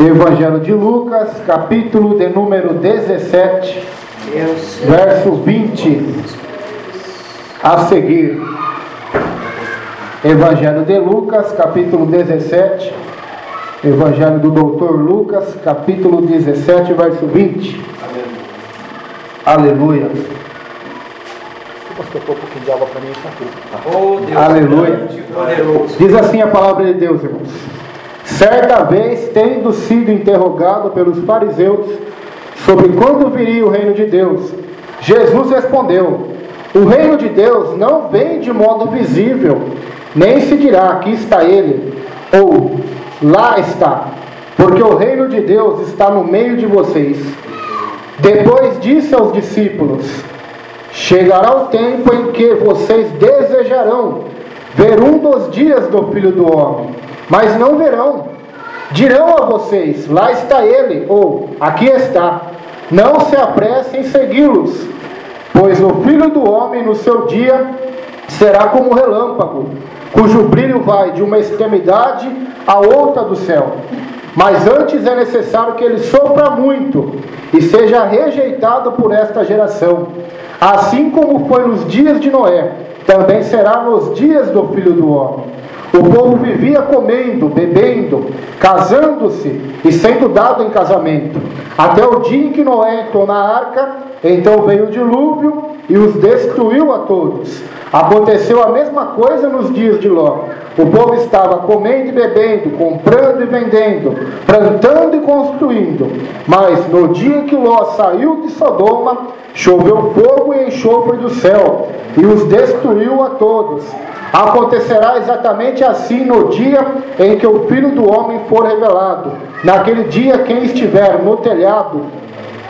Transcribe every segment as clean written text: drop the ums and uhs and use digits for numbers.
Evangelho de Lucas, capítulo de número 17, verso 20 a seguir. Evangelho de Lucas, capítulo 17, Evangelho do Doutor Lucas, capítulo 17, verso 20. Aleluia. Aleluia. Diz assim a palavra de Deus, irmãos. Certa vez, tendo sido interrogado pelos fariseus sobre quando viria o reino de Deus, Jesus respondeu: o reino de Deus não vem de modo visível, nem se dirá aqui está ele, ou lá está, porque o reino de Deus está no meio de vocês. Depois disse aos discípulos: chegará o tempo em que vocês desejarão ver um dos dias do Filho do Homem, mas não verão. Dirão a vocês: lá está ele, ou aqui está. Não se apressem em segui-los, pois o Filho do Homem no seu dia será como um relâmpago, cujo brilho vai de uma extremidade à outra do céu. Mas antes é necessário que ele sofra muito e seja rejeitado por esta geração. Assim como foi nos dias de Noé, também será nos dias do Filho do Homem. O povo vivia comendo, bebendo, casando-se e sendo dado em casamento, até o dia em que Noé entrou na arca. Então veio o dilúvio e os destruiu a todos. Aconteceu a mesma coisa nos dias de Ló. O povo estava comendo e bebendo, comprando e vendendo, plantando e construindo. Mas no dia que Ló saiu de Sodoma, choveu fogo e enxofre do céu, e os destruiu a todos. Acontecerá exatamente assim no dia em que o Filho do Homem for revelado. Naquele dia, quem estiver no telhado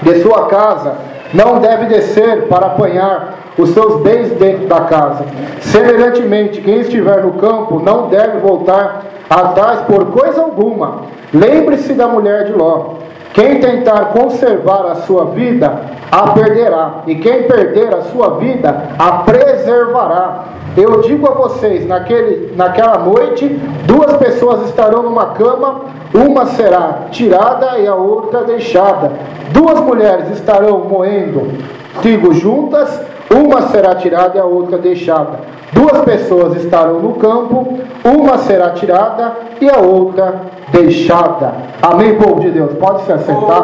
de sua casa não deve descer para apanhar os seus bens dentro da casa. Semelhantemente, quem estiver no campo não deve voltar atrás por coisa alguma. Lembre-se da mulher de Ló. Quem tentar conservar a sua vida, a perderá. E quem perder a sua vida, a preservará. Eu digo a vocês, naquela noite, duas pessoas estarão numa cama, uma será tirada e a outra deixada. Duas mulheres estarão moendo trigo juntas, uma será tirada e a outra deixada. Duas pessoas estarão no campo, uma será tirada e a outra deixada. Amém, povo de Deus? Pode se assentar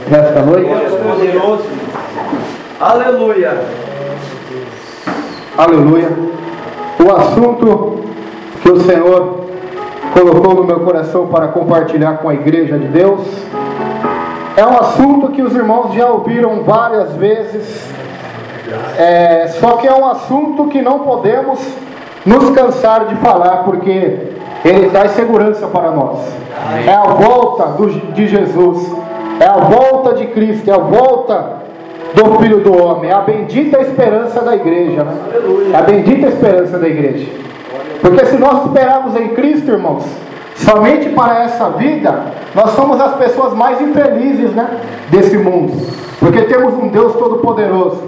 nesta noite. Aleluia. Aleluia. O assunto que o Senhor colocou no meu coração para compartilhar com a igreja de Deus é um assunto que os irmãos já ouviram várias vezes, só que é um assunto que não podemos nos cansar de falar, porque ele traz segurança para nós. É a volta de Jesus, é a volta de Cristo, é a volta do Filho do Homem, é a bendita esperança da igreja, né? É a bendita esperança da igreja. Porque se nós esperarmos em Cristo, irmãos, somente para essa vida, nós somos as pessoas mais infelizes, né, desse mundo. Porque temos um Deus todo-poderoso,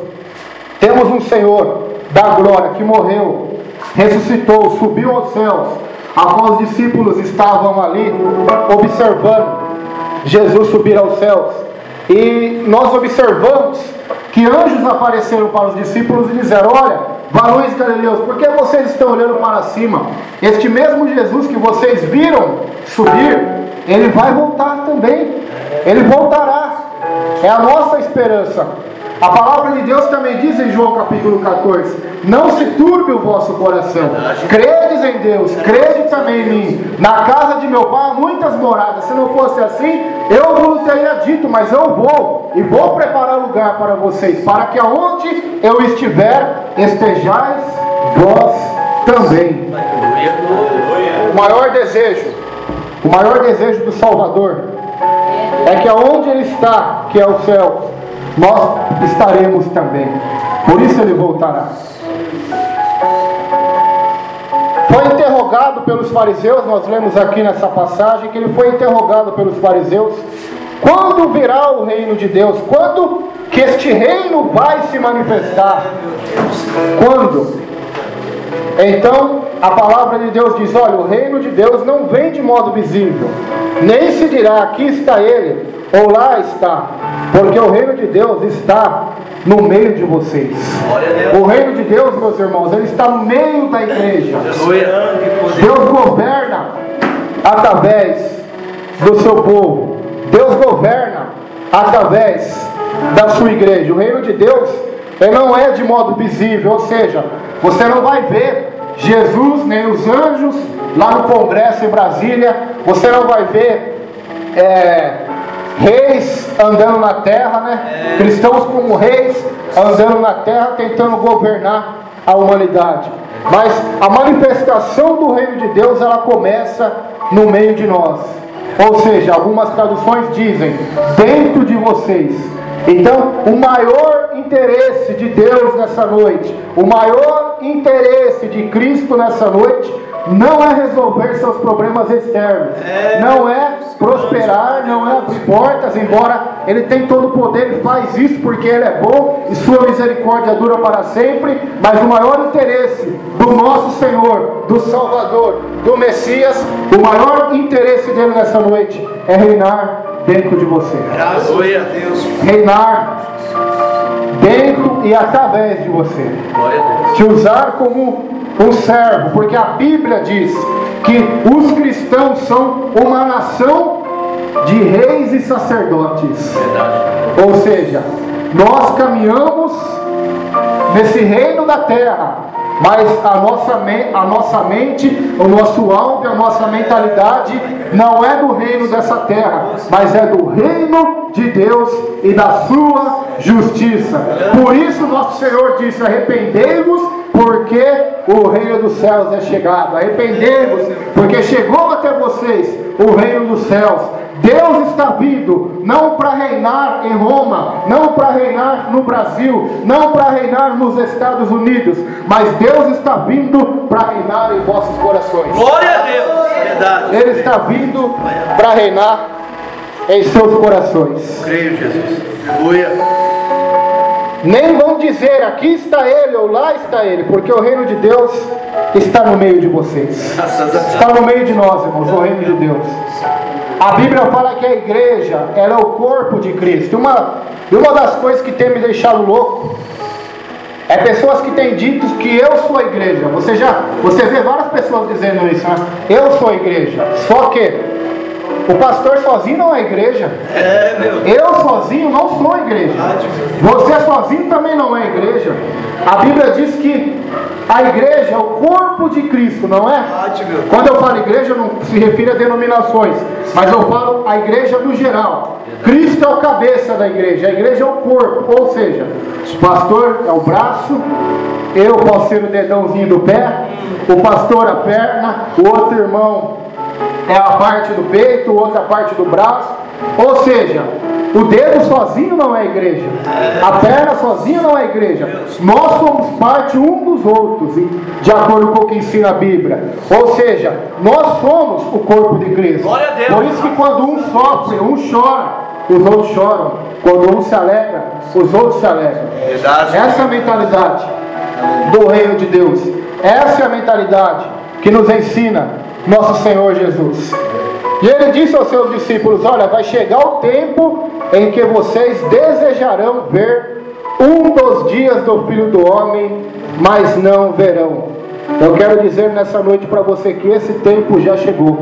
temos um Senhor da glória que morreu, ressuscitou, subiu aos céus. Os discípulos estavam ali observando Jesus subir aos céus. E nós observamos que anjos apareceram para os discípulos e disseram: olha, varões galileus, por que vocês estão olhando para cima? Este mesmo Jesus que vocês viram subir, ele vai voltar também. Ele voltará. É a nossa esperança. A palavra de Deus também diz em João capítulo 14: não se turbe o vosso coração. Credes em Deus, crede também em mim. Na casa de meu pai há muitas moradas. Se não fosse assim, eu vos teria dito, mas eu vou e vou preparar lugar para vocês, para que aonde eu estiver, estejais vós também. O maior desejo do Salvador é que aonde ele está, que é o céu, nós estaremos também. Por isso ele voltará. Foi interrogado pelos fariseus. Nós lemos aqui nessa passagem que ele foi interrogado pelos fariseus: quando virá o reino de Deus? Quando que este reino vai se manifestar? Quando? Então, a palavra de Deus diz: olha, o reino de Deus não vem de modo visível, nem se dirá aqui está ele, ou lá está, porque o reino de Deus está no meio de vocês. O reino de Deus, meus irmãos, ele está no meio da igreja. Deus governa através do seu povo. Deus governa através da sua igreja. O reino de Deus, ele não é de modo visível, ou seja, você não vai ver Jesus nem os anjos lá no Congresso em Brasília. Você não vai ver reis andando na terra, né? Cristãos como reis andando na terra tentando governar a humanidade. Mas a manifestação do reino de Deus, ela começa no meio de nós. Ou seja, algumas traduções dizem dentro de vocês. Então, o maior interesse de Deus nessa noite, o maior interesse de Cristo nessa noite, não é resolver seus problemas externos, não é prosperar, não é abrir portas, embora Ele tem todo o poder, Ele faz isso porque Ele é bom e sua misericórdia dura para sempre. Mas o maior interesse do nosso Senhor, do Salvador, do Messias, o maior interesse dele nessa noite é reinar dentro de você. Graças a Deus. Reinar dentro e através de você. Te usar como um servo, porque a Bíblia diz que os cristãos são uma nação de reis e sacerdotes. Ou seja, nós caminhamos nesse reino da terra, mas a nossa mente, o nosso alvo, a nossa mentalidade não é do reino dessa terra, mas é do reino de Deus e da sua justiça. Por isso nosso Senhor disse: arrependei-vos, porque o reino dos céus é chegado. Arrependei-vos, porque chegou até vocês o reino dos céus. Deus está vindo, não para reinar em Roma, não para reinar no Brasil, não para reinar nos Estados Unidos, mas Deus está vindo para reinar em vossos corações. Glória a Deus, verdade. Ele está vindo para reinar em seus corações. Creio, Jesus. Aleluia. Nem vão dizer aqui está ele ou lá está ele, porque o reino de Deus está no meio de vocês. Está no meio de nós, irmãos, o reino de Deus. A Bíblia fala que a igreja, ela é o corpo de Cristo. E uma das coisas que tem me deixado louco é pessoas que têm dito que eu sou a igreja. Você vê várias pessoas dizendo isso, né? Eu sou a igreja. Só que o pastor sozinho não é igreja. Eu sozinho não sou a igreja. Você sozinho também não é igreja. A Bíblia diz que a igreja é o corpo de Cristo, não é? Quando eu falo igreja, não se refere a denominações, mas eu falo a igreja no geral. Cristo é o cabeça da igreja, a igreja é o corpo. Ou seja, o pastor é o braço, eu posso ser o dedãozinho do pé, o pastor a perna, o outro irmão é a parte do peito, outra parte do braço. Ou seja, o dedo sozinho não é igreja, a perna sozinha não é igreja. Nós somos parte um dos outros, de acordo com o que ensina a Bíblia. Ou seja, nós somos o corpo de Cristo. Por isso que quando um sofre, um chora, os outros choram. Quando um se alegra, os outros se alegram. Essa é a mentalidade do reino de Deus. Essa é a mentalidade que nos ensina nosso Senhor Jesus. E Ele disse aos seus discípulos: olha, vai chegar o tempo em que vocês desejarão ver um dos dias do Filho do Homem, mas não verão. Eu quero dizer nessa noite para você que esse tempo já chegou.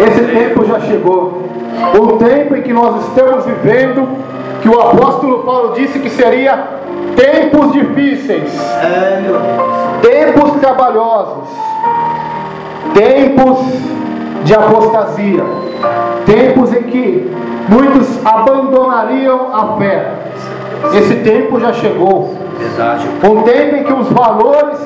Esse tempo já chegou. O tempo em que nós estamos vivendo, que o apóstolo Paulo disse que seria tempos difíceis, tempos trabalhosos, tempos de apostasia, tempos em que muitos abandonariam a fé. Esse tempo já chegou. Um tempo em que os valores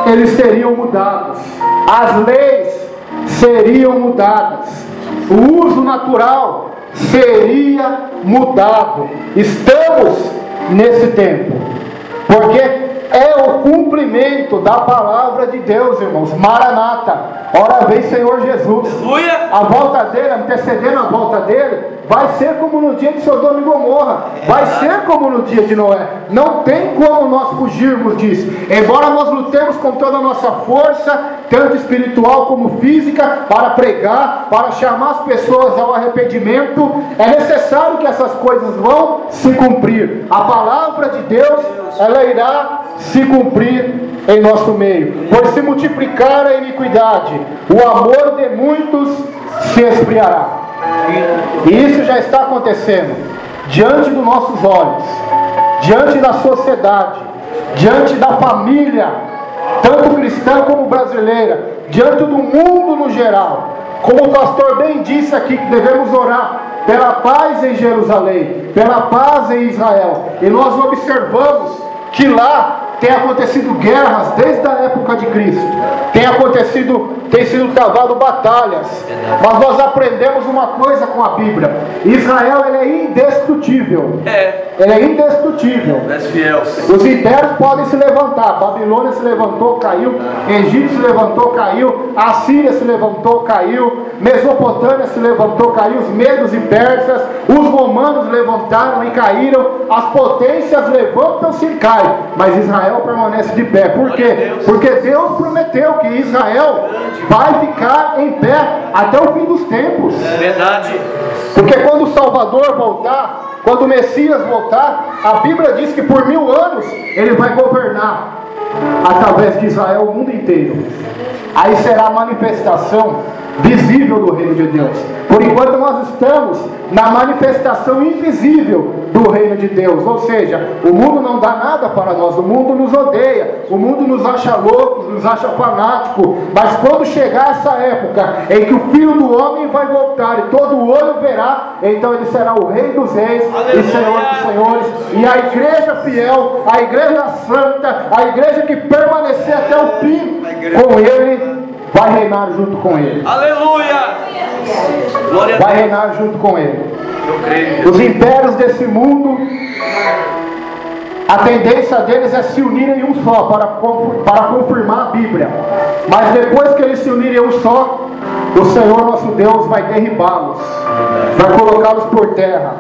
eles seriam mudados, as leis seriam mudadas, o uso natural seria mudado. Estamos nesse tempo, porque é o cumprimento da palavra de Deus, irmãos. Maranata, ora vem Senhor Jesus. Aleluia. A volta dele, antecedendo a volta dele, vai ser como no dia de Sodoma e Gomorra, vai ser como no dia de Noé. Não tem como nós fugirmos disso. Embora nós lutemos com toda a nossa força, tanto espiritual como física, para pregar, para chamar as pessoas ao arrependimento, é necessário que essas coisas vão se cumprir. A palavra de Deus, ela irá se cumprir em nosso meio. Por se multiplicar a iniquidade, o amor de muitos se esfriará. E isso já está acontecendo diante dos nossos olhos, diante da sociedade, diante da família, tanto cristã como brasileira, diante do mundo no geral. Como o pastor bem disse aqui, que devemos orar pela paz em Jerusalém, pela paz em Israel. E nós observamos que lá tem acontecido guerras desde a época de Cristo. Tem sido travado batalhas. Mas nós aprendemos uma coisa com a Bíblia: Israel, ele é indestrutível. Ele é indestrutível. Os impérios podem se levantar. Babilônia se levantou, caiu. Egito se levantou, caiu. Assíria se levantou, caiu. Mesopotâmia se levantou, caiu. Os medos e persas, os romanos levantaram e caíram. As potências levantam-se e caem, mas Israel permanece de pé. Por quê? Porque Deus prometeu que Israel vai ficar em pé até o fim dos tempos. Verdade. Porque quando o Salvador voltar, quando o Messias voltar, a Bíblia diz que por 1000 anos ele vai governar através de Israel o mundo inteiro. Aí será a manifestação visível do reino de Deus. Por enquanto nós estamos na manifestação invisível do reino de Deus. Ou seja, o mundo não dá nada para nós, o mundo nos odeia, o mundo nos acha loucos, nos acha fanáticos. Mas quando chegar essa época em que o Filho do Homem vai voltar e todo olho verá, então ele será o Rei dos Reis e Senhor dos Senhores. E a igreja fiel, a igreja santa, a igreja que permanecer até o fim com ele, vai reinar junto com ele. Aleluia! Glória a Deus. Vai reinar junto com ele. Eu creio. Os impérios desse mundo, a tendência deles é se unirem em um só, para confirmar a Bíblia. Mas depois que eles se unirem em um só, o Senhor nosso Deus vai derribá-los, vai colocá-los por terra,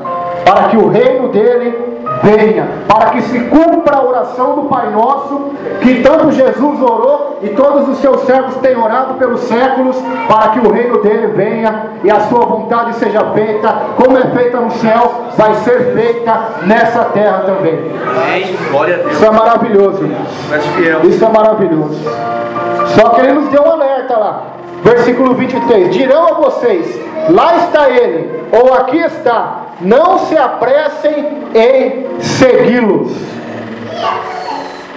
para que o reino dele venha, para que se cumpra a oração do Pai Nosso, que tanto Jesus orou e todos os seus servos têm orado pelos séculos, para que o reino dele venha e a sua vontade seja feita, como é feita no céu, vai ser feita nessa terra também. Amém. Glória a Deus. Isso é maravilhoso, irmãos. Isso é maravilhoso. Só que ele nos deu um alerta lá, versículo 23: dirão a vocês, lá está ele, ou aqui está, não se apressem em segui-los.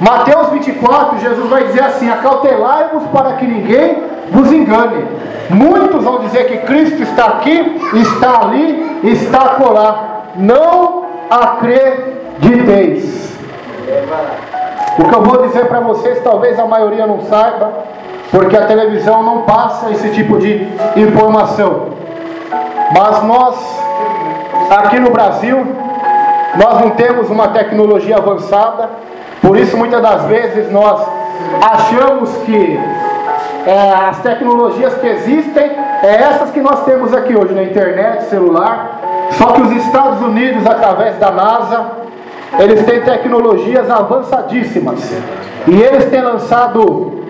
Mateus 24, Jesus vai dizer assim: acautelai-vos para que ninguém vos engane. Muitos vão dizer que Cristo está aqui, está ali, está acolá. Não acrediteis. O que eu vou dizer para vocês, talvez a maioria não saiba, porque a televisão não passa esse tipo de informação. Mas nós, aqui no Brasil, nós não temos uma tecnologia avançada. Por isso muitas das vezes nós achamos que as tecnologias que existem essas que nós temos aqui hoje na internet, celular. Só que os Estados Unidos, através da NASA, eles têm tecnologias avançadíssimas, e eles têm lançado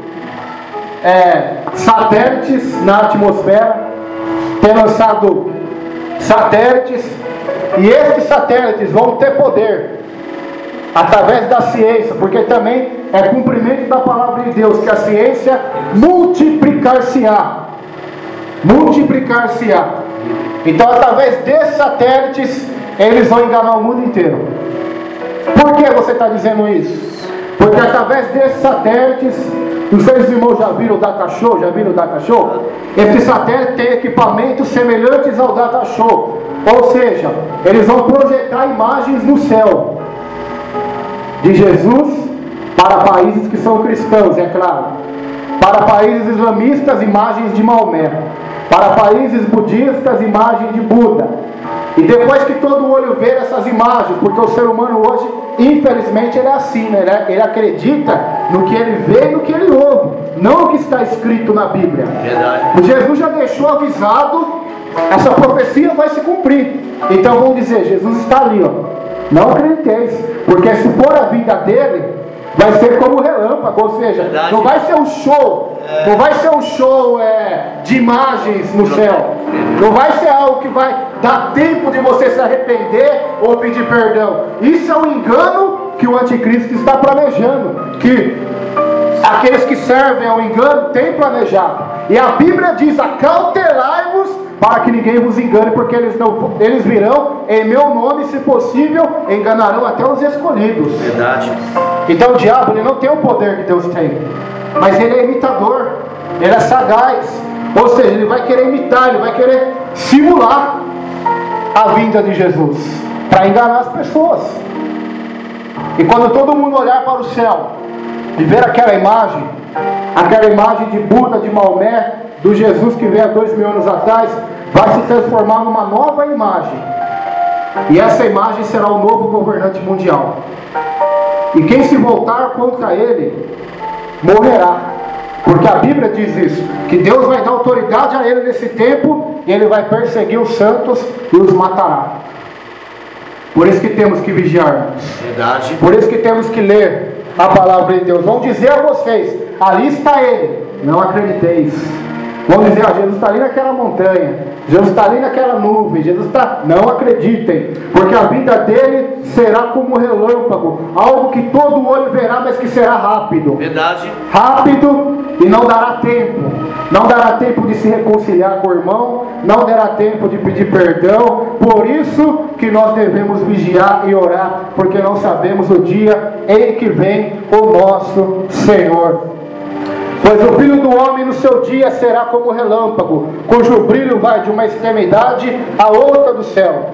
satélites na atmosfera, têm lançado satélites, e esses satélites vão ter poder através da ciência, porque também é cumprimento da palavra de Deus, que a ciência multiplicar-se-á. Então, através desses satélites, eles vão enganar o mundo inteiro. Por que você está dizendo isso? Porque através desses satélites, não sei se os irmãos já viram o Data Show, Esse satélite tem equipamentos semelhantes ao Data Show, ou seja, eles vão projetar imagens no céu de Jesus para países que são cristãos, é claro. Para países islamistas, imagens de Maomé. Para países budistas, imagem de Buda. E depois que todo olho vê essas imagens, porque o ser humano hoje, infelizmente, ele é assim, né? Ele acredita no que ele vê e no que ele ouve, não no que está escrito na Bíblia. Verdade. O Jesus já deixou avisado, essa profecia vai se cumprir. Então vamos dizer, Jesus está ali, ó. Não acrediteis, porque se for a vinda dele, vai ser como relâmpago, ou seja, Verdade. não vai ser um show, não vai ser um show de imagens no céu, não vai ser algo que vai dar tempo de você se arrepender ou pedir perdão. Isso é um engano que o anticristo está planejando, que aqueles que servem ao engano têm planejado. E a Bíblia diz: acautelai-vos para que ninguém vos engane, porque eles virão em meu nome, se possível, enganarão até os escolhidos. Verdade. Então o diabo, ele não tem o poder que Deus tem, mas ele é imitador, ele é sagaz, ou seja, ele vai querer imitar, ele vai querer simular a vinda de Jesus, para enganar as pessoas. E quando todo mundo olhar para o céu e ver aquela imagem de Buda, de Maomé, do Jesus que veio há 2000 anos atrás, vai se transformar numa nova imagem. E essa imagem será o novo governante mundial. E quem se voltar contra ele, morrerá. Porque a Bíblia diz isso, que Deus vai dar autoridade a ele nesse tempo, e ele vai perseguir os santos e os matará. Por isso que temos que vigiar. Verdade. Por isso que temos que ler a palavra de Deus. Vão dizer a vocês: ali está ele, não acrediteis. Vão dizer: Jesus está ali naquela montanha, Jesus está ali naquela nuvem, Jesus está... Não acreditem, porque a vinda dele será como um relâmpago, algo que todo olho verá, mas que será rápido. Verdade. Rápido, e não dará tempo. Não dará tempo de se reconciliar com o irmão, não dará tempo de pedir perdão. Por isso que nós devemos vigiar e orar, porque não sabemos o dia em que vem o nosso Senhor. Pois o Filho do Homem no seu dia será como relâmpago, cujo brilho vai de uma extremidade à outra do céu.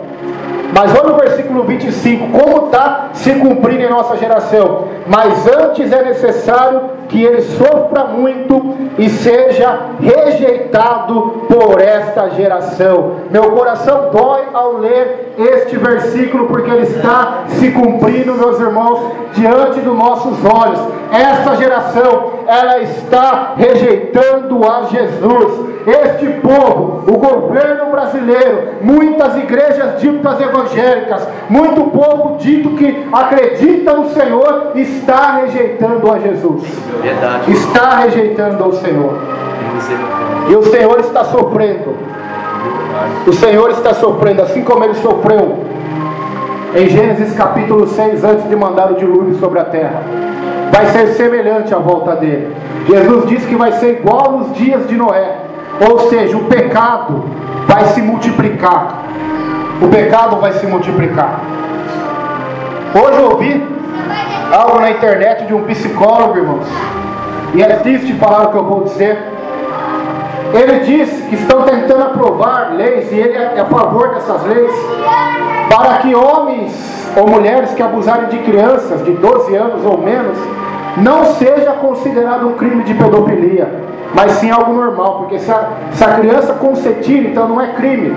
Mas olha o versículo 25, como está se cumprindo em nossa geração. Mas antes é necessário que ele sofra muito e seja rejeitado por esta geração. Meu coração dói ao ler este versículo, porque ele está se cumprindo, meus irmãos, diante dos nossos olhos. Esta geração, ela está rejeitando a Jesus. Este povo, o governo brasileiro, muitas igrejas ditas evangélicas, muito povo dito que acredita no Senhor, está rejeitando a Jesus. Verdade. Está rejeitando ao Senhor. E o Senhor está sofrendo. O Senhor está sofrendo, assim como ele sofreu em Gênesis capítulo 6, antes de mandar o dilúvio sobre a terra. Vai ser semelhante à volta dele. Jesus disse que vai ser igual nos dias de Noé. Ou seja, o pecado vai se multiplicar. O pecado vai se multiplicar. Hoje eu ouvi algo na internet de um psicólogo, irmãos, e é triste falar o que eu vou dizer. Ele disse que estão tentando aprovar leis, e ele é a favor dessas leis, para que homens ou mulheres que abusarem de crianças de 12 anos ou menos não seja considerado um crime de pedofilia, mas sim algo normal, porque se a criança consentir, então não é crime.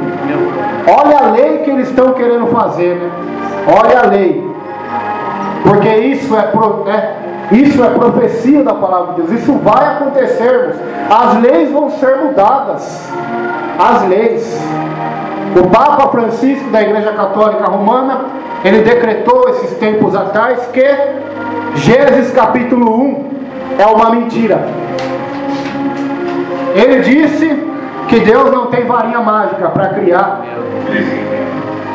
Olha a lei que eles estão querendo fazer, né? Olha a lei, porque isso é profecia da palavra de Deus. Isso vai acontecer, irmãos. As leis vão ser mudadas. As leis. O Papa Francisco da Igreja Católica Romana, ele decretou esses tempos atrás que Gênesis capítulo 1 é uma mentira. Ele disse que Deus não tem varinha mágica para criar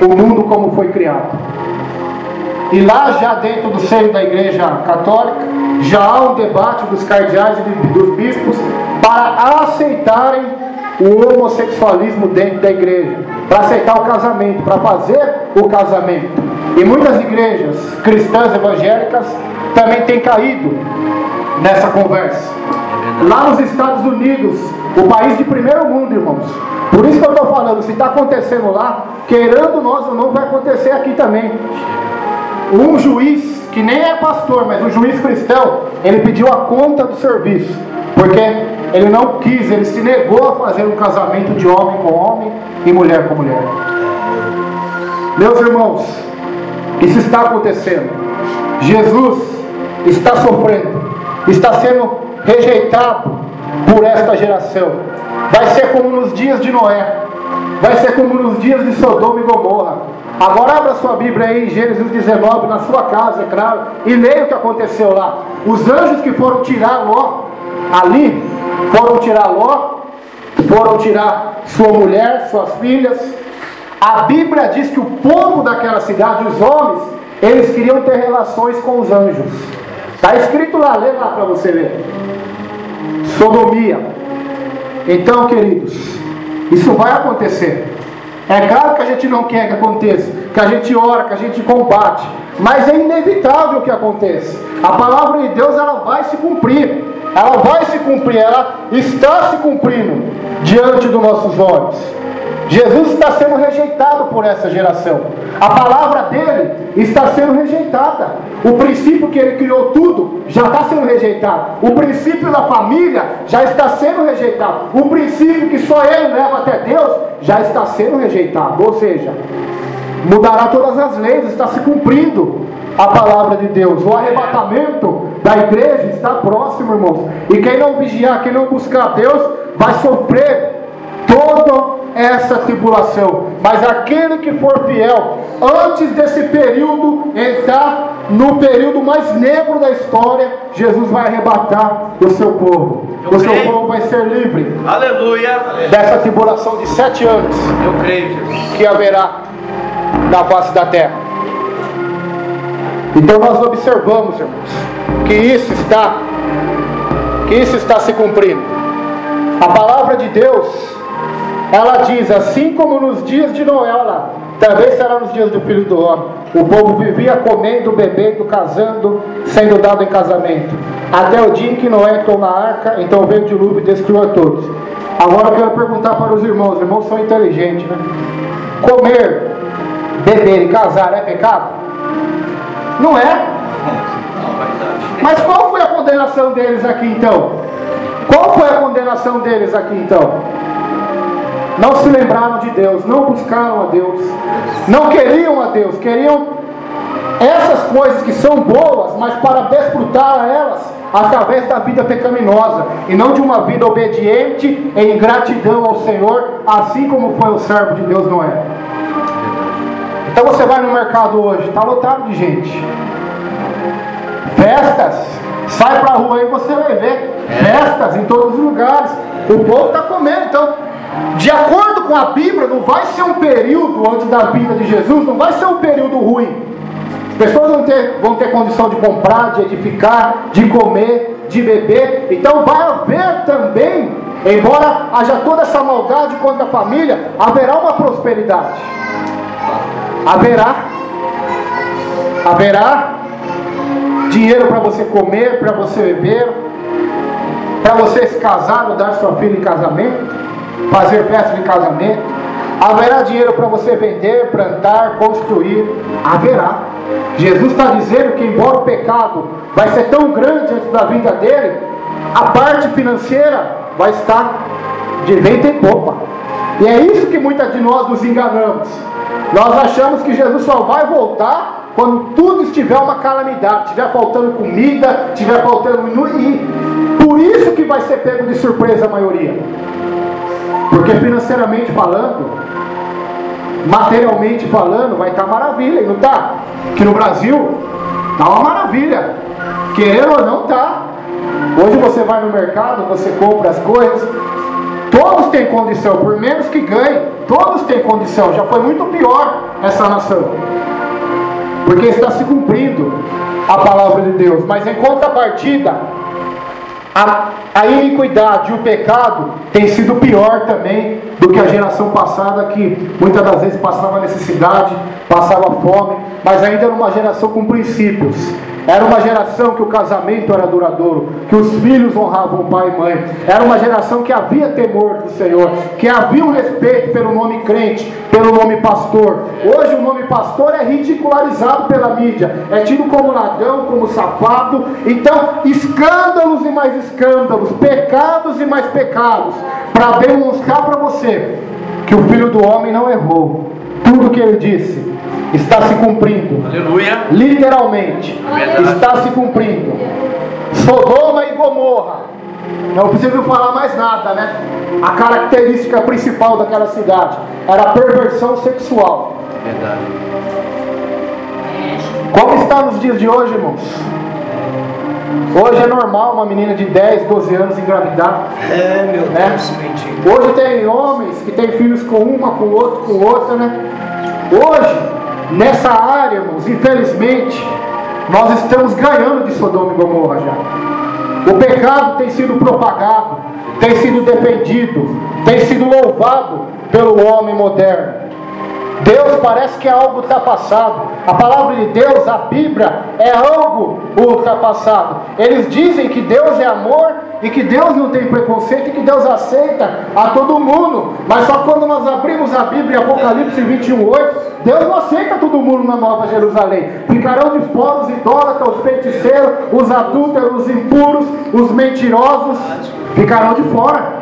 o mundo como foi criado. E lá, já dentro do seio da Igreja Católica, já há um debate dos cardeais e dos bispos para aceitarem o homossexualismo dentro da igreja, para aceitar o casamento, para fazer o casamento. E muitas igrejas cristãs evangélicas também têm caído nessa conversa. Lá nos Estados Unidos, o país de primeiro mundo, irmãos. Por isso que eu estou falando, se está acontecendo lá, querendo nós ou não, vai acontecer aqui também. Um juiz, que nem é pastor, mas um juiz cristão, ele pediu a conta do serviço, porque ele não quis, ele se negou a fazer um casamento de homem com homem e mulher com mulher. Meus irmãos, isso está acontecendo. Jesus está sofrendo, está sendo rejeitado por esta geração. Vai ser como nos dias de Noé, vai ser como nos dias de Sodoma e Gomorra. Agora abra sua Bíblia aí em Gênesis 19, na sua casa, é claro, e leia o que aconteceu lá. Os anjos que foram tirar Ló, ali, foram tirar sua mulher, suas filhas. A Bíblia diz que o povo daquela cidade, os homens, eles queriam ter relações com os anjos. Está escrito lá, lê lá para você ver. Sodomia. Então, queridos, isso vai acontecer. É claro que a gente não quer que aconteça, que a gente ora, que a gente combate, mas é inevitável que aconteça. A palavra de Deus, ela vai se cumprir. Ela vai se cumprir, ela está se cumprindo diante dos nossos olhos. Jesus está sendo rejeitado por essa geração. A palavra dele está sendo rejeitada. O princípio que ele criou tudo já está sendo rejeitado. O princípio da família já está sendo rejeitado. O princípio que só ele leva até Deus já está sendo rejeitado. Ou seja, mudará todas as leis, está se cumprindo a palavra de Deus. O arrebatamento da igreja está próximo, irmãos. E quem não vigiar, quem não buscar Deus, vai sofrer toda essa tribulação. Mas aquele que for fiel, antes desse período entrar no período mais negro da história, Jesus vai arrebatar o seu povo. O seu povo vai ser livre. Aleluia. Dessa tribulação de 7 anos. Eu creio, Jesus. Que haverá na face da terra. Então nós observamos, irmãos, que isso está se cumprindo. A palavra de Deus, ela diz, assim como nos dias de Noé, também será nos dias do Filho do Homem. O povo vivia comendo, bebendo, casando, sendo dado em casamento, até o dia em que Noé entrou na arca. Então veio o dilúvio e destruiu a todos. Agora eu quero perguntar para os irmãos. Os irmãos são inteligentes, né? Comer, beber e casar é pecado? Não é? Mas qual foi a condenação deles aqui então? Qual foi a condenação deles aqui então? Não se lembraram de Deus, não buscaram a Deus, não queriam a Deus, queriam essas coisas que são boas, mas para desfrutar elas através da vida pecaminosa, e não de uma vida obediente em gratidão ao Senhor, assim como foi o servo de Deus Noé. Então você vai no mercado hoje, está lotado de gente, festas, sai para a rua e você vai ver festas em todos os lugares, o povo está comendo. Então, de acordo com a Bíblia, não vai ser um período antes da vinda de Jesus, não vai ser um período ruim. As pessoas vão ter condição de comprar, de edificar, de comer, de beber. Então vai haver também, embora haja toda essa maldade contra a família, haverá uma prosperidade. Haverá dinheiro para você comer, para você beber, para você se casar ou dar sua filha em casamento, fazer festa de casamento. Haverá dinheiro para você vender, plantar, construir. Haverá. Jesus está dizendo que embora o pecado vai ser tão grande antes da vinda dele, a parte financeira vai estar de vento em popa. E é isso que muitas de nós nos enganamos. Nós achamos que Jesus só vai voltar quando tudo estiver uma calamidade, estiver faltando comida, estiver faltando... E por isso que vai ser pego de surpresa a maioria. Porque financeiramente falando, materialmente falando, vai estar maravilha, e não está? Que no Brasil está uma maravilha, querendo ou não está. Hoje você vai no mercado, você compra as coisas, todos têm condição, por menos que ganhe, todos têm condição. Já foi muito pior essa nação, porque está se cumprindo a palavra de Deus. Mas em contrapartida, a iniquidade e o pecado tem sido pior também do que a geração passada, que muitas das vezes passava necessidade, passava fome, mas ainda era uma geração com princípios. Era uma geração que o casamento era duradouro, que os filhos honravam pai e mãe. Era uma geração que havia temor do Senhor, que havia um respeito pelo nome crente, pelo nome pastor. Hoje o nome pastor é ridicularizado pela mídia, é tido como ladrão, como safado. Então, escândalos e mais escândalos, pecados e mais pecados, para demonstrar para você que o Filho do Homem não errou. tudo que ele disse está se cumprindo. Aleluia. Literalmente. Verdade. Está se cumprindo. Sodoma e Gomorra. Não preciso falar mais nada, né? A característica principal daquela cidade era a perversão sexual. Verdade. Como está nos dias de hoje, irmãos? Hoje é normal uma menina de 10, 12 anos engravidar. Meu Deus, mentira. Hoje tem homens que têm filhos com uma, com outro, com outra, né? Hoje, nessa área, irmãos, infelizmente, nós estamos ganhando de Sodoma e Gomorra já. O pecado tem sido propagado, tem sido defendido, tem sido louvado pelo homem moderno. Deus parece que é algo ultrapassado. A palavra de Deus, a Bíblia, é algo ultrapassado. Eles dizem que Deus é amor e que Deus não tem preconceito e que Deus aceita a todo mundo. Mas só quando nós abrimos a Bíblia em Apocalipse 21:8, Deus não aceita todo mundo na Nova Jerusalém. Ficarão de fora os idólatras, os feiticeiros, os adúlteros, os impuros, os mentirosos. Ficarão de fora.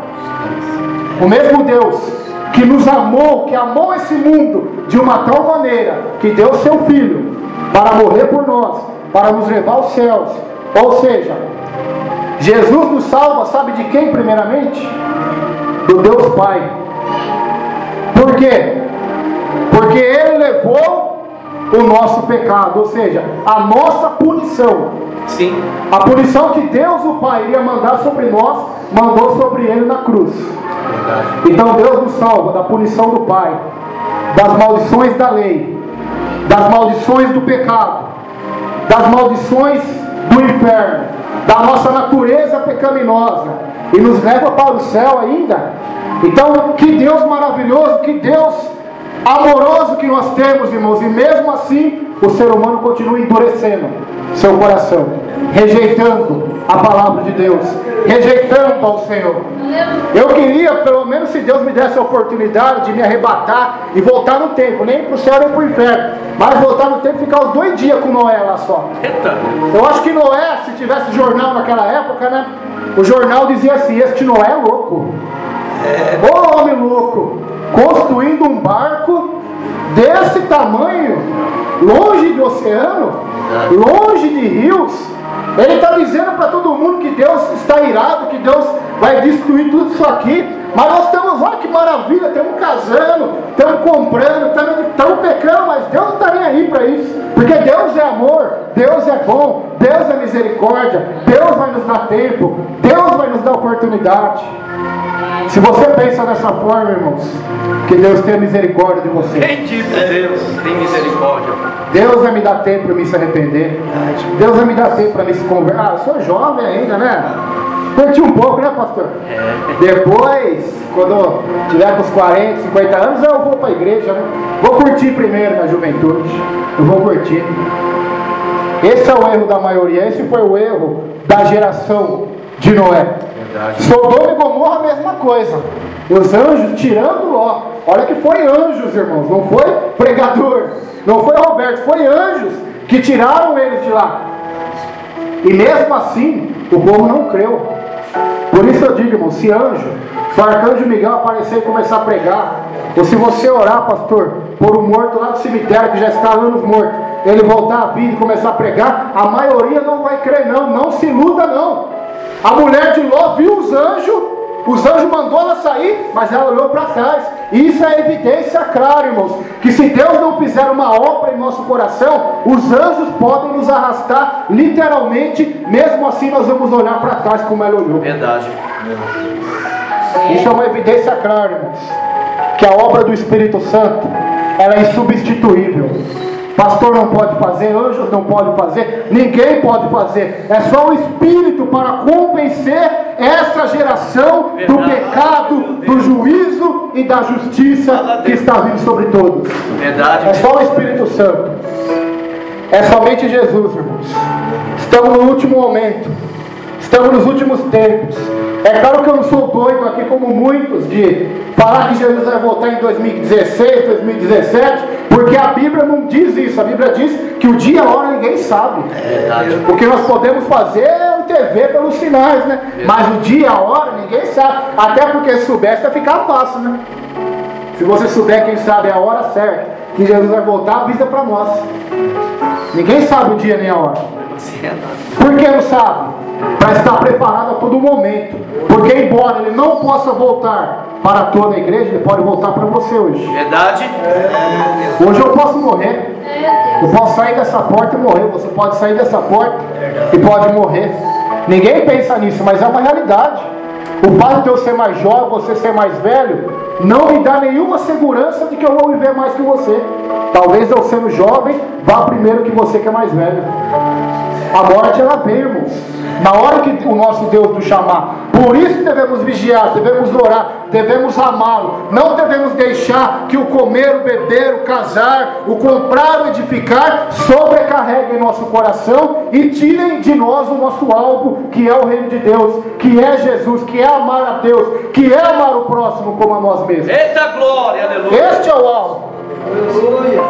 O mesmo Deus que nos amou, que amou esse mundo de uma tal maneira que deu seu Filho para morrer por nós, para nos levar aos céus. Ou seja, Jesus nos salva, sabe de quem primeiramente? Do Deus Pai. Por quê? Porque Ele levou o nosso pecado, ou seja, a nossa punição. Sim. A punição que Deus, o Pai, iria mandar sobre nós, mandou sobre Ele na cruz. Então Deus nos salva da punição do Pai, das maldições da lei, das maldições do pecado, das maldições do inferno, da nossa natureza pecaminosa, e nos leva para o céu ainda. Então, que Deus maravilhoso, que Deus amoroso que nós temos, irmãos. E mesmo assim, o ser humano continua endurecendo seu coração, rejeitando a palavra de Deus, rejeitando ao Senhor. Eu queria, pelo menos, se Deus me desse a oportunidade de me arrebatar e voltar no tempo, nem para o céu nem para o inferno, mas voltar no tempo e ficar os 2 dias com Noé lá só. Eu acho que Noé, se tivesse jornal naquela época, né, o jornal dizia assim: este Noé é louco. Ô homem louco, construindo um barco desse tamanho, longe do oceano, longe de rios. Ele está dizendo para todo mundo que Deus está irado, que Deus vai destruir tudo isso aqui. Mas nós estamos, olha que maravilha, estamos casando, estamos comprando, estamos pecando, mas Deus não está nem aí para isso. Porque Deus é amor, Deus é bom, Deus é misericórdia, Deus vai nos dar tempo, Deus vai nos dar oportunidade. Se você pensa dessa forma, irmãos, que Deus tenha misericórdia de você. Bendito Deus, tem misericórdia. Deus vai me dar tempo para me se arrepender. Deus vai me dar tempo para me se converter. Eu sou jovem ainda, né? Curti um pouco, né, pastor? Depois, quando tiver com os 40, 50 anos, eu vou para a igreja, né? Vou curtir primeiro na juventude. Eu vou curtir. Esse é o erro da maioria. Esse foi o erro da geração de Noé. Sodoma e Gomorra, a mesma coisa. Os anjos tirando Ló. Olha que foi anjos, irmãos. Não foi pregador, não foi Roberto, foi anjos que tiraram eles de lá. E mesmo assim, o povo não creu. Por isso eu digo, irmão, se o arcanjo Miguel aparecer e começar a pregar, ou se você orar, pastor, por um morto lá do cemitério que já está anos morto, ele voltar a vida e começar a pregar, a maioria não vai crer não. Não se iluda não. A mulher de Ló viu os anjos mandou ela sair, mas ela olhou para trás. E isso é evidência clara, irmãos, que se Deus não fizer uma obra em nosso coração, os anjos podem nos arrastar literalmente. Mesmo assim nós vamos olhar para trás como ela olhou. Verdade. Isso é uma evidência clara, irmãos, que a obra do Espírito Santo, ela é insubstituível. Pastor não pode fazer, anjos não podem fazer, ninguém pode fazer. É só o Espírito para convencer essa geração do pecado, do juízo e da justiça que está vindo sobre todos. Verdade. É só o Espírito Santo. É somente Jesus, irmãos. Estamos no último momento. Estamos nos últimos tempos. É claro que eu não sou doido aqui como muitos de falar que Jesus vai voltar em 2016, 2017, porque a Bíblia não diz isso. A Bíblia diz que o dia e a hora ninguém sabe. O que nós podemos fazer é TV pelos sinais, né? Mas o dia e a hora ninguém sabe. Até porque se soubesse ia ficar fácil, né? Se você souber, quem sabe, a hora certa que Jesus vai voltar, avisa para nós. Ninguém sabe o dia nem a hora. Por que não sabe? Para estar preparado a todo momento. Porque embora Ele não possa voltar para toda a igreja, Ele pode voltar para você hoje. Verdade? Hoje eu posso morrer. Eu posso sair dessa porta e morrer. Você pode sair dessa porta e pode morrer. Ninguém pensa nisso, mas é uma realidade. O fato de eu ser mais jovem, você ser mais velho, não me dá nenhuma segurança de que eu vou viver mais que você. Talvez eu sendo jovem, vá primeiro que você que é mais velho. A morte ela vem, irmãos, na hora que o nosso Deus nos chamar. Por isso devemos vigiar, devemos orar, devemos amá-lo. Não devemos deixar que o comer, o beber, o casar, o comprar, o edificar sobrecarreguem nosso coração e tirem de nós o nosso alvo, que é o reino de Deus, que é Jesus, que é amar a Deus, que é amar o próximo como a nós mesmos. Eita glória, aleluia. Este é o alvo.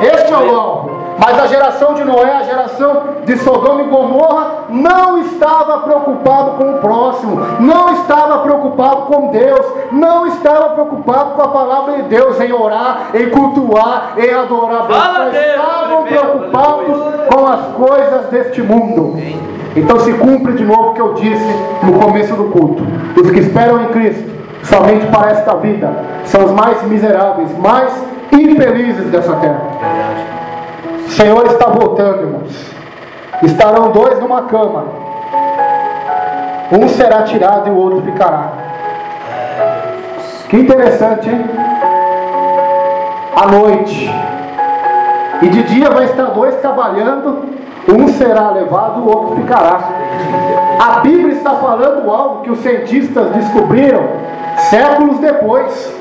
Este é o alvo. Mas a geração de Noé, a geração de Sodoma e Gomorra, não estava preocupado com o próximo, não estava preocupado com Deus, não estava preocupado com a palavra de Deus, em orar, em cultuar, em adorar Deus. Estavam preocupados com as coisas deste mundo. Então se cumpre de novo o que eu disse no começo do culto: os que esperam em Cristo somente para esta vida são os mais miseráveis, mais infelizes dessa terra. O Senhor está voltando, irmãos. Estarão dois numa cama, um será tirado e o outro ficará. Que interessante, hein? À noite, e de dia vai estar dois trabalhando, um será levado, o outro ficará. A Bíblia está falando algo que os cientistas descobriram séculos depois,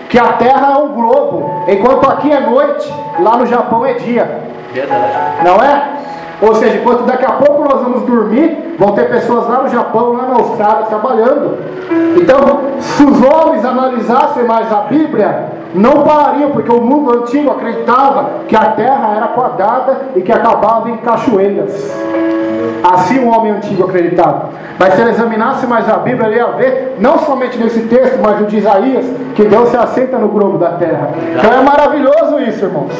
que a Terra é um globo, enquanto aqui é noite, lá no Japão é dia. Verdade. Não é? Ou seja, enquanto daqui a pouco nós vamos dormir, vão ter pessoas lá no Japão, lá na Austrália trabalhando. Então, se os homens analisassem mais a Bíblia, não parariam, porque o mundo antigo acreditava que a Terra era quadrada e que acabava em cachoeiras. Assim o homem antigo acreditava. Mas se ele examinasse mais a Bíblia, ele ia ver, não somente nesse texto, mas o de Isaías, que Deus se assenta no globo da terra. Então é maravilhoso isso, irmãos.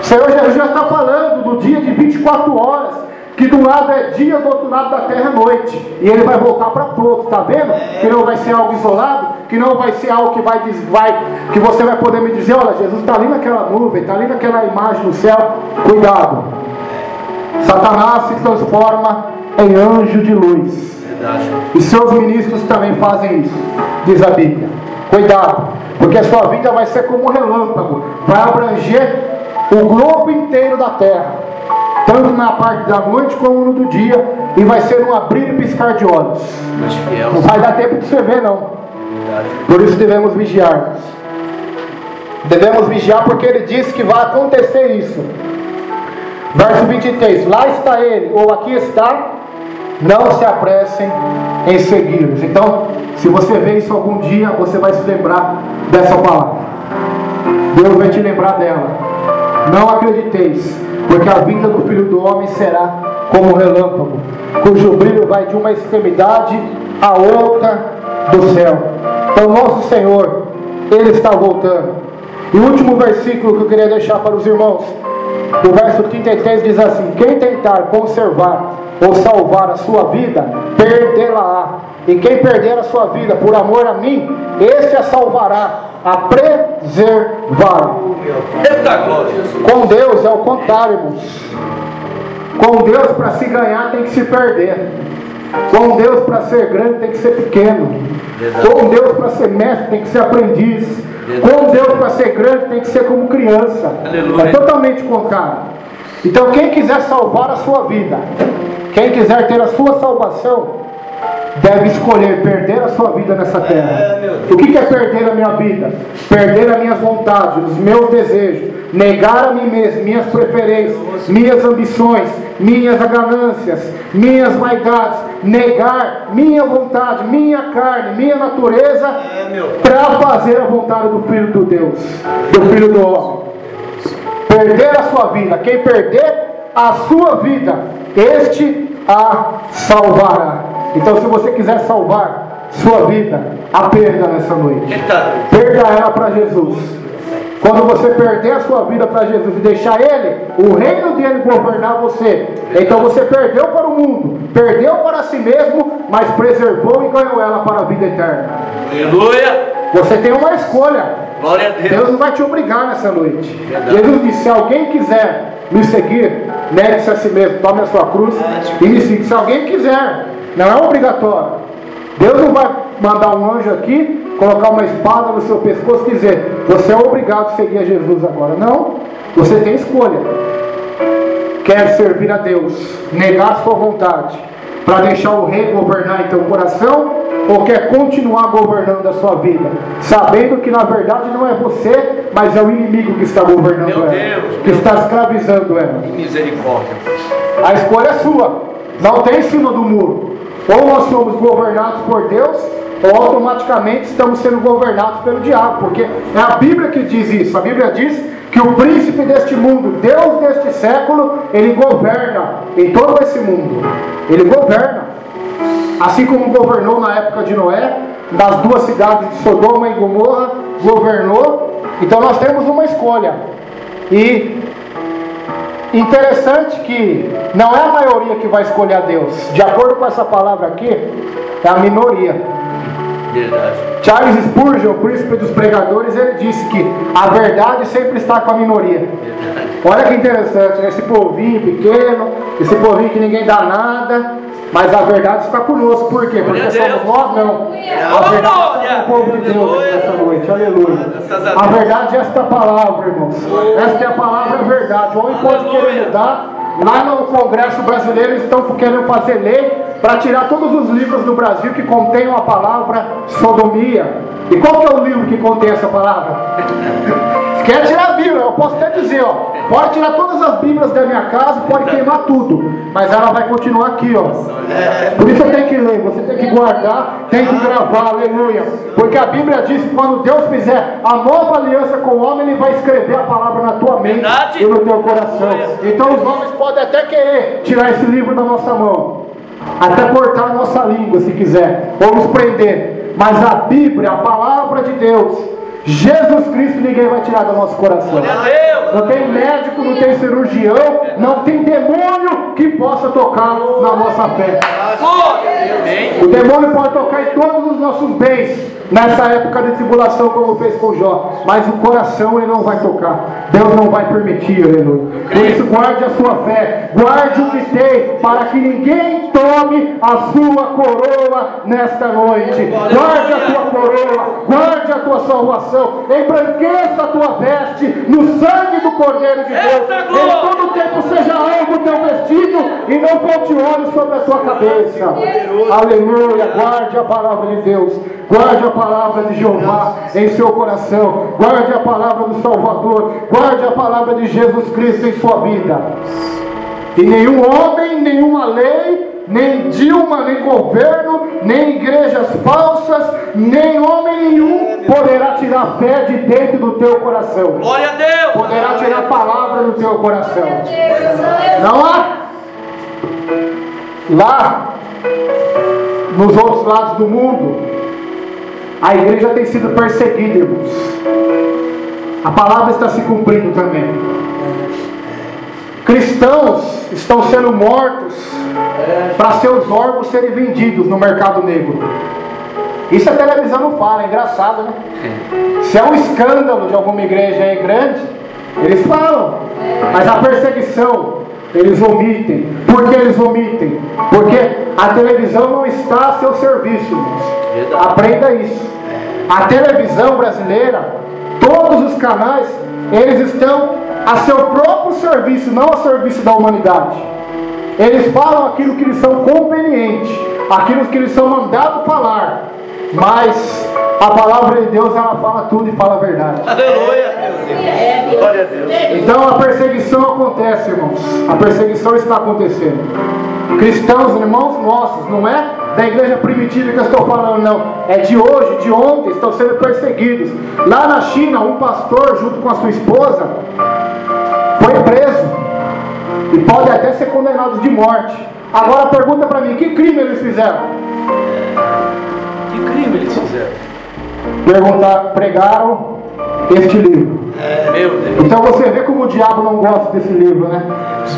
O Senhor Jesus já está falando do dia de 24 horas, que do lado é dia, do outro lado da terra é noite, e Ele vai voltar para todos, está vendo? Que não vai ser algo isolado, que não vai ser algo que você vai poder me dizer: olha, Jesus está ali naquela nuvem, está ali naquela imagem no céu. Cuidado, Satanás se transforma em anjo de luz. Verdade. E seus ministros também fazem isso, diz a Bíblia. Cuidado, porque a sua vida vai ser como um relâmpago, vai abranger o globo inteiro da terra, tanto na parte da noite como no do dia, e vai ser um abrir e piscar de olhos. Não vai dar tempo de você ver, não. Por isso devemos vigiar. Devemos vigiar porque Ele disse que vai acontecer isso. Verso 23: lá está Ele, ou aqui está, não se apressem em segui-los. Então, se você vê isso algum dia, você vai se lembrar dessa palavra. Deus vai te lembrar dela. Não acrediteis, porque a vinda do Filho do Homem será como um relâmpago, cujo brilho vai de uma extremidade à outra do céu. Então nosso Senhor, Ele está voltando. E o último versículo que eu queria deixar para os irmãos, o verso 33 diz assim: quem tentar conservar ou salvar a sua vida, perdê-la-á. E quem perder a sua vida por amor a mim, esse a salvará, a preservar. Com Deus é o contrário, irmãos. Com Deus, para se ganhar, tem que se perder. Com Deus, para ser grande, tem que ser pequeno. Com Deus, para ser mestre, tem que ser aprendiz. Com Deus, para ser grande, tem que ser como criança. É totalmente contrário. Então, quem quiser salvar a sua vida, quem quiser ter a sua salvação, deve escolher perder a sua vida nessa terra. O que é perder a minha vida? Perder as minhas vontades, os meus desejos, negar a mim mesmo, minhas preferências, minhas ambições, minhas ganâncias, minhas vaidades, negar minha vontade, minha carne, minha natureza, para fazer a vontade do Filho de Deus, do Filho do Homem. Perder a sua vida. Quem perder a sua vida, este a salvará. Então, se você quiser salvar sua vida, a perda nessa noite. Perda ela para Jesus. Quando você perder a sua vida para Jesus e deixar Ele, o reino dele governar você, então você perdeu para o mundo, perdeu para si mesmo, mas preservou e ganhou ela para a vida eterna. Aleluia! Você tem uma escolha. Glória a Deus. Deus não vai te obrigar nessa noite. Jesus disse: se alguém quiser me seguir, negue-se a si mesmo, tome a sua cruz e me siga. Se alguém quiser, não é obrigatório. Deus não vai mandar um anjo aqui, colocar uma espada no seu pescoço e dizer: você é obrigado a seguir a Jesus agora. Não, você tem escolha. Quer servir a Deus, negar a sua vontade, para deixar o rei governar em teu coração, ou quer continuar governando a sua vida, sabendo que na verdade não é você, mas é o inimigo que está governando ela, que está escravizando ela. Que misericórdia. A escolha é sua, não tem em cima do muro. Ou nós somos governados por Deus, ou automaticamente estamos sendo governados pelo diabo, porque é a Bíblia que diz isso. A Bíblia diz que o príncipe deste mundo, Deus deste século, ele governa em todo esse mundo. Ele governa, assim como governou na época de Noé, das duas cidades de Sodoma e Gomorra, governou. Então nós temos uma escolha. E interessante que não é a maioria que vai escolher a Deus. De acordo com essa palavra aqui, é a minoria. Verdade. Charles Spurgeon, o príncipe dos pregadores, ele disse que a verdade sempre está com a minoria. Verdade. Olha que interessante, né? Esse povinho pequeno, esse povinho que ninguém dá nada, mas a verdade está conosco. Por quê? Porque somos nós? Não. A verdade está com o povo de Deus nessa noite. Aleluia. A verdade é esta palavra, irmãos. Esta é a palavra, é verdade. O homem pode querer mudar. Lá no Congresso Brasileiro eles estão querendo fazer lei para tirar todos os livros do Brasil que contenham a palavra sodomia. E qual que é o livro que contém essa palavra? Quer tirar a Bíblia, eu posso até dizer, ó, pode tirar todas as Bíblias da minha casa, pode queimar tudo, mas ela vai continuar aqui, ó. Por isso você tem que ler, você tem que guardar, tem que gravar, aleluia. Porque a Bíblia diz que quando Deus fizer a nova aliança com o homem, Ele vai escrever a palavra na tua mente e no teu coração. Então os homens podem até querer tirar esse livro da nossa mão, até cortar a nossa língua se quiser, ou nos prender, mas a Bíblia, a palavra de Deus, Jesus Cristo, ninguém vai tirar do nosso coração. Não tem médico, não tem cirurgião, não tem demônio que possa tocar na nossa fé. O demônio pode tocar em todos os nossos bens nessa época de tribulação, como fez com Jó, mas o coração ele não vai tocar. Deus não vai permitir, aleluia. Por isso guarde a sua fé, guarde o que tem, para que ninguém tome a sua coroa nesta noite. Guarde a tua coroa, guarde a tua salvação, embranqueça a tua veste no sangue do Cordeiro de Deus. Em todo tempo seja alvo o teu vestido e não falte óleo sobre a tua cabeça. Aleluia. Guarde a palavra de Deus, guarde a palavra de Jeová em seu coração, guarde a palavra do Salvador, guarde a palavra de Jesus Cristo em sua vida. E nenhum homem, nenhuma lei, nem Dilma, nem governo, nem igrejas falsas, nem homem nenhum poderá tirar a fé de dentro do teu coração. Glória a Deus! Poderá tirar a palavra do teu coração. Não há? Lá, nos outros lados do mundo, a igreja tem sido perseguida, irmãos. A palavra está se cumprindo também. Cristãos estão sendo mortos para seus órgãos serem vendidos no mercado negro. Isso a televisão não fala, é engraçado, né? Se é um escândalo de alguma igreja aí grande, eles falam. Mas a perseguição, eles omitem. Por que eles omitem? Porque a televisão não está a seu serviço, irmãos. Aprenda isso. A televisão brasileira, todos os canais, eles estão a seu próprio serviço, não a serviço da humanidade. Eles falam aquilo que lhes são conveniente, aquilo que lhes são mandados falar, mas a palavra de Deus, ela fala tudo e fala a verdade. Aleluia! Glória a Deus! Então a perseguição acontece, irmãos. A perseguição está acontecendo. Cristãos, irmãos nossos, não é da igreja primitiva que eu estou falando, não. É de hoje, de ontem, estão sendo perseguidos. Lá na China, um pastor, junto com a sua esposa, foi preso e pode até ser condenado de morte. Agora pergunta para mim, que crime eles fizeram? Que crime eles fizeram? Pregaram este livro. Meu Deus. Então você vê como o diabo não gosta desse livro, né?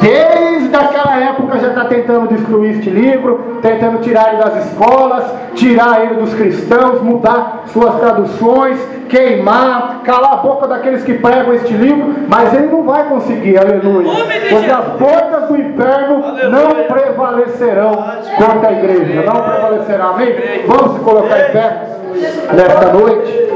Desde aquela época já está tentando destruir este livro, tentando tirar ele das escolas, tirar ele dos cristãos, mudar suas traduções, queimar, calar a boca daqueles que pregam este livro, mas ele não vai conseguir, aleluia. Porque as portas do inferno não prevalecerão contra a igreja, não prevalecerá, amém? Vamos se colocar em pé nesta noite.